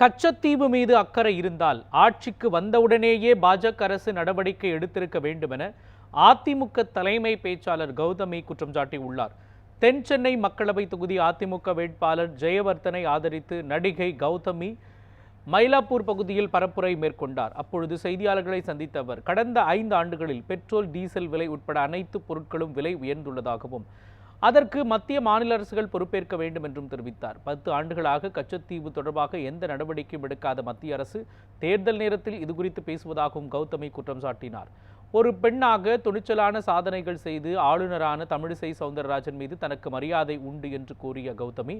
கச்சத்தீவு மீது அக்கறை இருந்தால் ஆட்சிக்கு வந்தவுடனேயே பாஜக அரசு நடவடிக்கை எடுத்திருக்க வேண்டும் என அதிமுக தலைமை பேச்சாளர் கௌதமி குற்றம் சாட்டியுள்ளார். தென் சென்னை மக்களவை தொகுதி அதிமுக வேட்பாளர் ஜெயவர்தனை ஆதரித்து நடிகை கௌதமி மயிலாப்பூர் பகுதியில் பரப்புரை மேற்கொண்டார். அப்பொழுது செய்தியாளர்களை சந்தித்த அவர், கடந்த 5 ஆண்டுகளில் பெட்ரோல், டீசல் விலை உட்பட அனைத்து பொருட்களும் விலை உயர்ந்துள்ளதாகவும் அதற்கு மத்திய மாநில அரசுகள் பொறுப்பேற்க வேண்டும் என்றும் தெரிவித்தார். 10 ஆண்டுகளாக கச்சத்தீவு தொடர்பாக எந்த நடவடிக்கையும் எடுக்காத மத்திய அரசு தேர்தல் நேரத்தில் இதுகுறித்து பேசுவதாகவும் கௌதமி குற்றம் சாட்டினார். ஒரு பெண்ணாக துணிச்சலான சாதனைகள் செய்து ஆளுநரான தமிழிசை சவுந்தரராஜன் மீது தனக்கு மரியாதை உண்டு என்று கூறிய கௌதமி,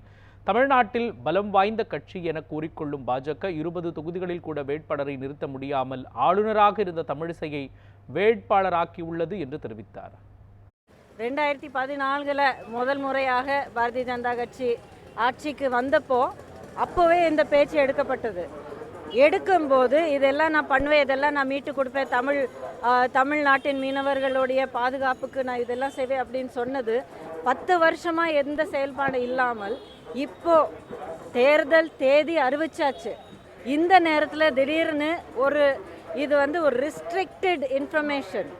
தமிழ்நாட்டில் பலம் வாய்ந்த கட்சி என கூறிக்கொள்ளும் பாஜக 20 தொகுதிகளில் கூட வேட்பாளரை நிறுத்த முடியாமல் ஆளுநராக இருந்த தமிழிசையை வேட்பாளராக்கியுள்ளது என்று தெரிவித்தார். 2014 முதல் முறையாக பாரதிய ஜனதா கட்சி ஆட்சிக்கு வந்தப்போ அப்போவே இந்த பேச்சு எடுக்கப்பட்டது. எடுக்கும்போது இதெல்லாம் நான் பண்ணுவேன், இதெல்லாம் நான் மீட்டு கொடுப்பேன், தமிழ்நாட்டின் மீனவர்களுடைய பாதுகாப்புக்கு நான் இதெல்லாம் செய்வேன் அப்படின்னு சொன்னது 10 வருஷமாக எந்த செயல்பாடு இல்லாமல் இப்போ தேர்தல் தேதி அறிவிச்சாச்சு. இந்த நேரத்தில் திடீர்னு இது ஒரு ரிஸ்ட்ரிக்டட் இன்ஃபர்மேஷன்.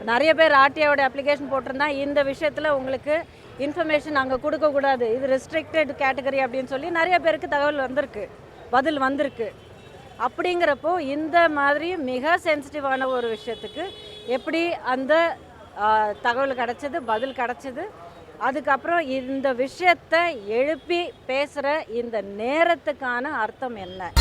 நிறைய பேர் ஆர்டிஐயோட அப்ளிகேஷன் போட்டிருந்தா இந்த விஷயத்தில் உங்களுக்கு இன்ஃபர்மேஷன் அங்கே கொடுக்கக்கூடாது, இது ரெஸ்ட்ரிக்டட் கேட்டகரி அப்படின்னு சொல்லி நிறைய பேருக்கு பதில் வந்திருக்கு. அப்படிங்கிறப்போ இந்த மாதிரி மிக சென்சிட்டிவான ஒரு விஷயத்துக்கு எப்படி அந்த தகவல் கிடச்சிது, பதில் கிடச்சிது, அதுக்கப்புறம் இந்த விஷயத்தை எழுப்பி பேசுகிற இந்த நேரத்துக்கான அர்த்தம் என்ன?